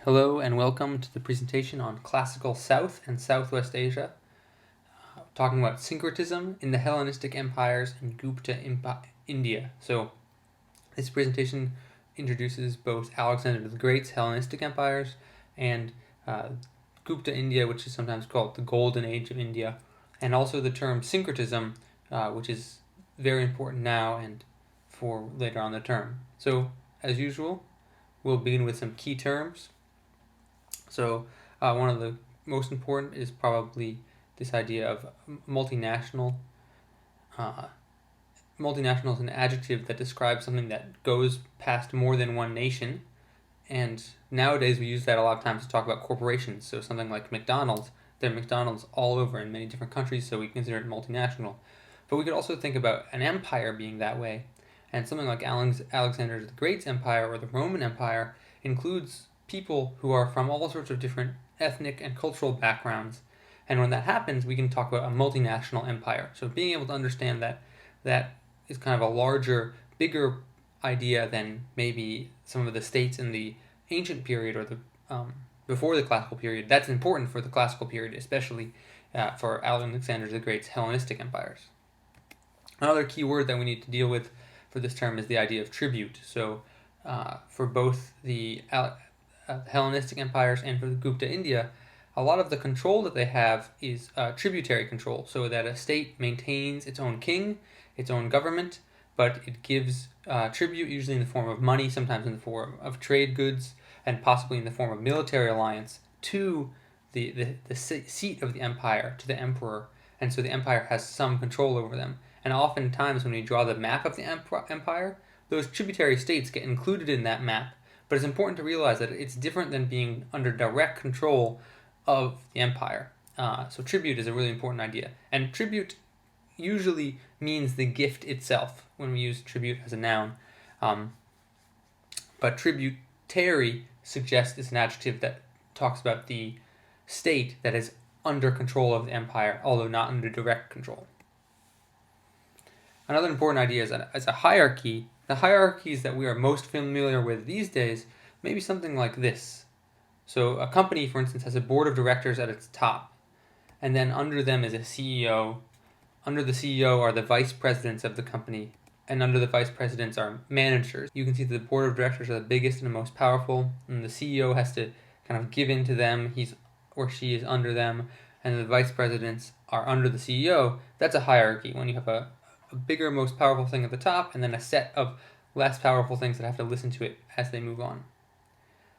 Hello and welcome to the presentation on Classical South and Southwest Asia, talking about syncretism in the Hellenistic empires and Gupta India. So this presentation introduces both Alexander the Great's Hellenistic empires and Gupta India, which is sometimes called the Golden Age of India, and also the term syncretism, which is very important now and for later on the term. So as usual, we'll begin with some key terms. So one of the most important is probably this idea of multinational. Multinational is an adjective that describes something that goes past more than one nation, and nowadays we use that a lot of times to talk about corporations. So something like McDonald's, there are McDonald's all over in many different countries, so we consider it multinational. But we could also think about an empire being that way, and something like Alexander the Great's empire or the Roman Empire includes people who are from all sorts of different ethnic and cultural backgrounds. And when that happens, we can talk about a multinational empire. So being able to understand that is kind of a larger, bigger idea than maybe some of the states in the ancient period or the before the classical period. That's important for the classical period, especially for Alexander the Great's Hellenistic empires. Another key word that we need to deal with for this term is the idea of tribute. So for both the Hellenistic empires and for the Gupta India, a lot of the control that they have is tributary control, so that a state maintains its own king, its own government, but it gives tribute usually in the form of money, sometimes in the form of trade goods, and possibly in the form of military alliance to the seat of the empire, to the emperor, and so the empire has some control over them. And oftentimes when we draw the map of the empire, those tributary states get included in that map. But it's important to realize that it's different than being under direct control of the empire. So tribute is a really important idea. And tribute usually means the gift itself when we use tribute as a noun. But tributary suggests it's an adjective that talks about the state that is under control of the empire, although not under direct control. Another important idea is a hierarchy. The hierarchies that we are most familiar with these days may be something like this. So a company, for instance, has a board of directors at its top, and then under them is a CEO. Under the CEO are the vice presidents of the company, and under the vice presidents are managers. You can see that the board of directors are the biggest and the most powerful, and the CEO has to kind of give in to them. He or she is under them, and the vice presidents are under the CEO. That's a hierarchy, when you have a bigger, most powerful thing at the top, and then a set of less powerful things that have to listen to it as they move on.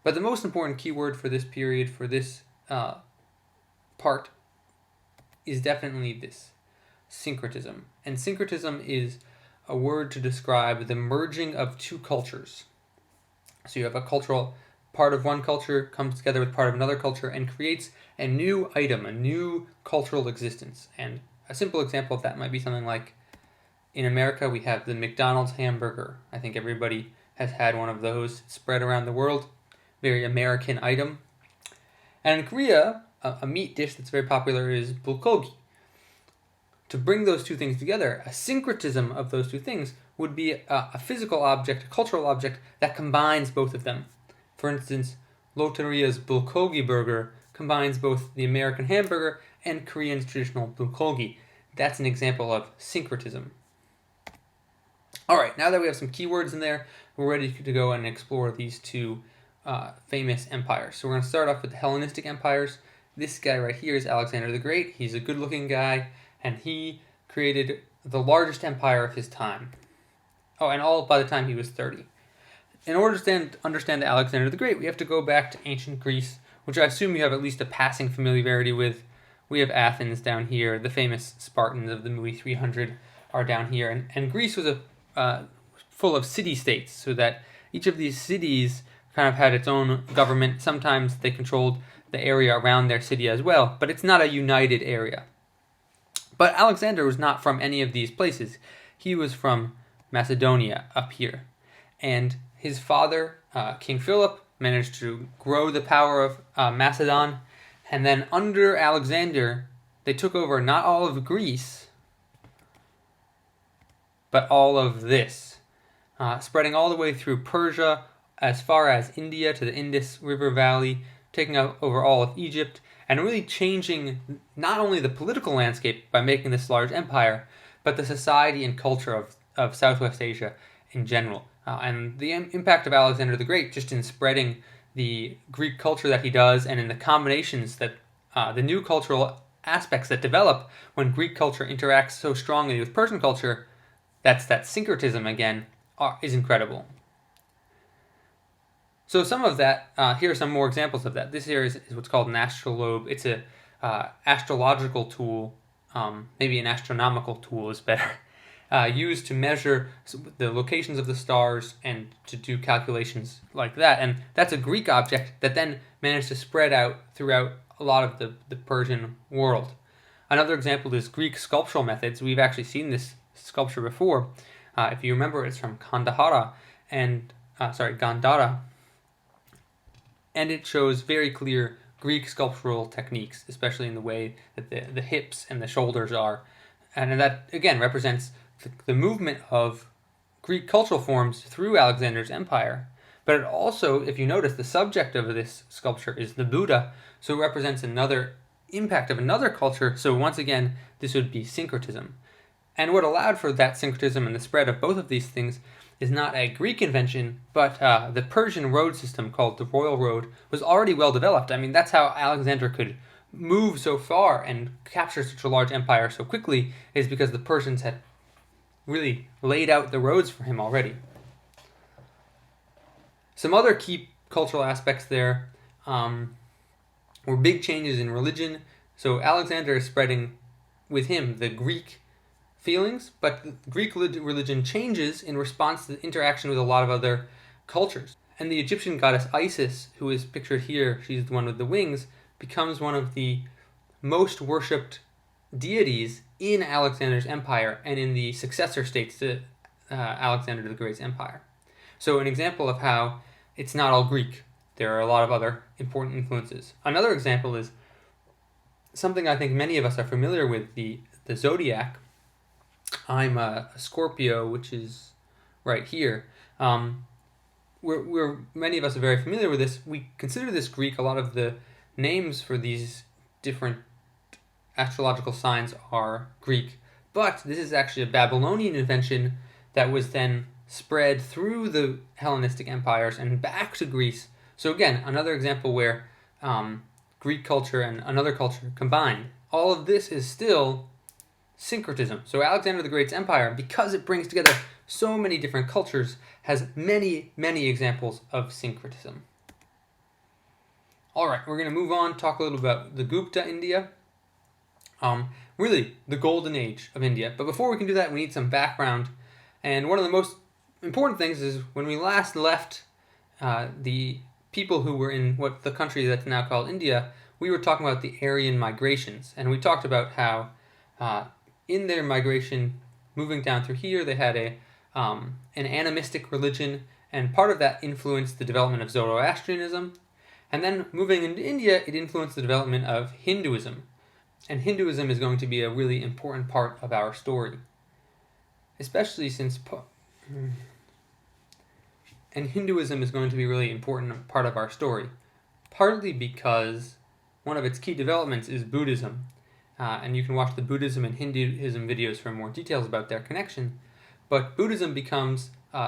But the most important keyword for this period, for this part, is definitely this, syncretism. And syncretism is a word to describe the merging of two cultures. So you have a cultural part of one culture comes together with part of another culture and creates a new item, a new cultural existence. And a simple example of that might be something like, in America, we have the McDonald's hamburger. I think everybody has had one of those spread around the world. Very American item. And in Korea, a meat dish that's very popular is bulgogi. To bring those two things together, a syncretism of those two things would be a physical object, a cultural object that combines both of them. For instance, Loteria's bulgogi burger combines both the American hamburger and Korean's traditional bulgogi. That's an example of syncretism. Alright, now that we have some keywords in there, we're ready to go and explore these two famous empires. So we're going to start off with the Hellenistic empires. This guy right here is Alexander the Great. He's a good-looking guy, and he created the largest empire of his time. Oh, and all by the time he was 30. In order to understand Alexander the Great, we have to go back to ancient Greece, which I assume you have at least a passing familiarity with. We have Athens down here. The famous Spartans of the movie 300 are down here. And Greece was full of city-states, so that each of these cities kind of had its own government. Sometimes they controlled the area around their city as well, but it's not a united area. But Alexander was not from any of these places. He was from Macedonia up here. And his father, King Philip, managed to grow the power of Macedon. And then under Alexander, they took over not all of Greece, but all of this, spreading all the way through Persia as far as India to the Indus River Valley, taking over all of Egypt, and really changing not only the political landscape by making this large empire, but the society and culture of Southwest Asia in general. And the impact of Alexander the Great just in spreading the Greek culture that he does, and in the combinations that the new cultural aspects that develop when Greek culture interacts so strongly with Persian culture, that's that syncretism again, is incredible. So some of that, here are some more examples of that. This here is what's called an astrolabe. It's a astrological tool, maybe an astronomical tool is better, used to measure the locations of the stars and to do calculations like that. And that's a Greek object that then managed to spread out throughout a lot of the Persian world. Another example is Greek sculptural methods. We've actually seen this sculpture before. If you remember, it's from Gandhara, and it shows very clear Greek sculptural techniques, especially in the way that the hips and the shoulders are. And that, again, represents the movement of Greek cultural forms through Alexander's empire. But it also, if you notice, the subject of this sculpture is the Buddha, so it represents another impact of another culture. So once again, this would be syncretism. And what allowed for that syncretism and the spread of both of these things is not a Greek invention, but the Persian road system called the Royal Road was already well developed. I mean, that's how Alexander could move so far and capture such a large empire so quickly, is because the Persians had really laid out the roads for him already. Some other key cultural aspects there were big changes in religion. So Alexander is spreading with him the Greek feelings, but Greek religion changes in response to the interaction with a lot of other cultures. And the Egyptian goddess Isis, who is pictured here, she's the one with the wings, becomes one of the most worshipped deities in Alexander's empire and in the successor states to Alexander the Great's empire. So an example of how it's not all Greek. There are a lot of other important influences. Another example is something I think many of us are familiar with, the zodiac. I'm a Scorpio, which is right here. Many of us are very familiar with this. We consider this Greek. A lot of the names for these different astrological signs are Greek, but this is actually a Babylonian invention that was then spread through the Hellenistic empires and back to Greece. So again, another example where Greek culture and another culture combined. All of this is still syncretism. So Alexander the Great's empire, because it brings together so many different cultures, has many, many examples of syncretism. All right, we're going to move on, talk a little about the Gupta India. Really, the golden age of India. But before we can do that, we need some background. And one of the most important things is when we last left the people who were in the country that's now called India, we were talking about the Aryan migrations. And we talked about how in their migration, moving down through here, they had an animistic religion, and part of that influenced the development of Zoroastrianism. And then moving into India, it influenced the development of Hinduism. And Hinduism is going to be a really important part of our story, especially since Hinduism is going to be a really important part of our story, partly because one of its key developments is Buddhism. And you can watch the Buddhism and Hinduism videos for more details about their connection. But Buddhism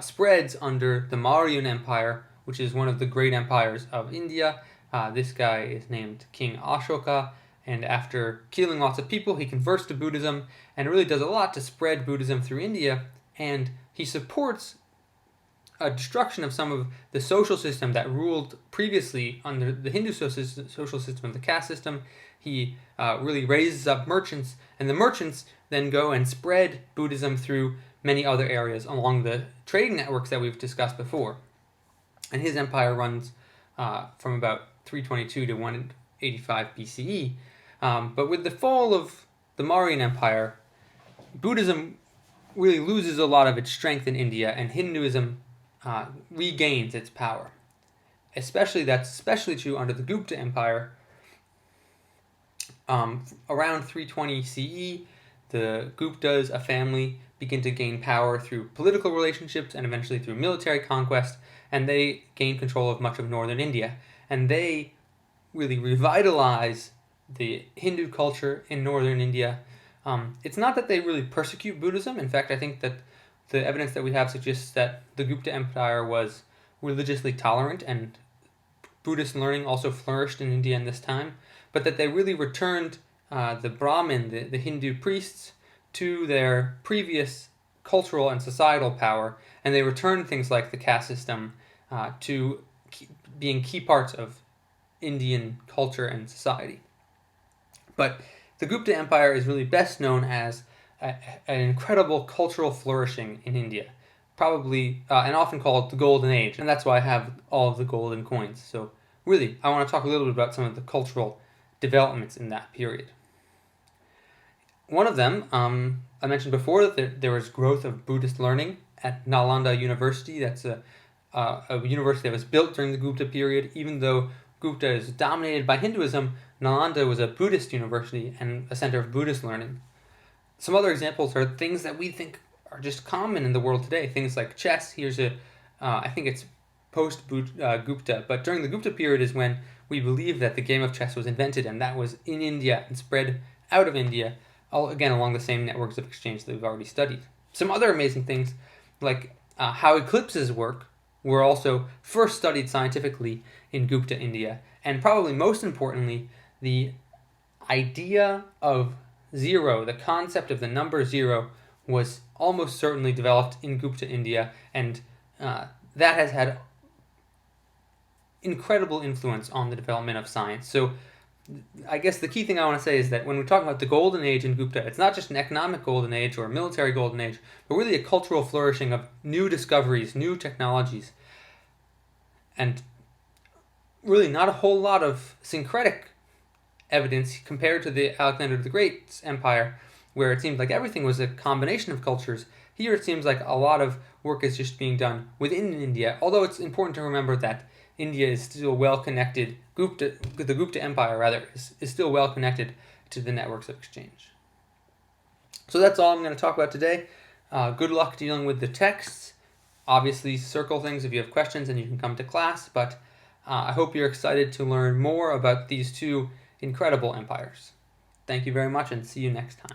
spreads under the Mauryan Empire, which is one of the great empires of India. This guy is named King Ashoka, and after killing lots of people, he converts to Buddhism and really does a lot to spread Buddhism through India. And he supports a destruction of some of the social system that ruled previously under the Hindu social system of the caste system. He really raises up merchants, and the merchants then go and spread Buddhism through many other areas along the trade networks that we've discussed before. And his empire runs from about 322 to 185 BCE. But with the fall of the Mauryan Empire, Buddhism really loses a lot of its strength in India, and Hinduism regains its power. That's especially true under the Gupta Empire. Around 320 CE, the Guptas, a family, begin to gain power through political relationships and eventually through military conquest. and they gain control of much of northern India. And they really revitalize the Hindu culture in northern India. It's not that they really persecute Buddhism. In fact, I think that the evidence that we have suggests that the Gupta Empire was religiously tolerant, and Buddhist learning also flourished in India in this time, but that they really returned the Brahmin, the Hindu priests, to their previous cultural and societal power, and they returned things like the caste system to being key parts of Indian culture and society. But the Gupta Empire is really best known as an incredible cultural flourishing in India, probably and often called the Golden Age, and that's why I have all of the golden coins. So really, I want to talk a little bit about some of the cultural developments in that period. One of them, I mentioned before that there was growth of Buddhist learning at Nalanda University. That's a university that was built during the Gupta period. Even though Gupta is dominated by Hinduism, Nalanda was a Buddhist university and a center of Buddhist learning. Some other examples are things that we think are just common in the world today. Things like chess. Here's I think it's post-Gupta, but during the Gupta period is when we believe that the game of chess was invented, and that was in India and spread out of India, again along the same networks of exchange that we've already studied. Some other amazing things, like how eclipses work, were also first studied scientifically in Gupta India, and probably most importantly, the idea of zero, the concept of the number zero, was almost certainly developed in Gupta India, and that has had incredible influence on the development of science. So I guess the key thing I want to say is that when we talk about the golden age in Gupta, it's not just an economic golden age or a military golden age, but really a cultural flourishing of new discoveries, new technologies, and really not a whole lot of syncretic evidence compared to the Alexander the Great's empire, where it seemed like everything was a combination of cultures. Here it seems like a lot of work is just being done within India, although it's important to remember that India is still well connected, the Gupta Empire rather, is still well connected to the networks of exchange. So that's all I'm going to talk about today. Good luck dealing with the texts. Obviously circle things if you have questions and you can come to class, but I hope you're excited to learn more about these two incredible empires. Thank you very much and see you next time.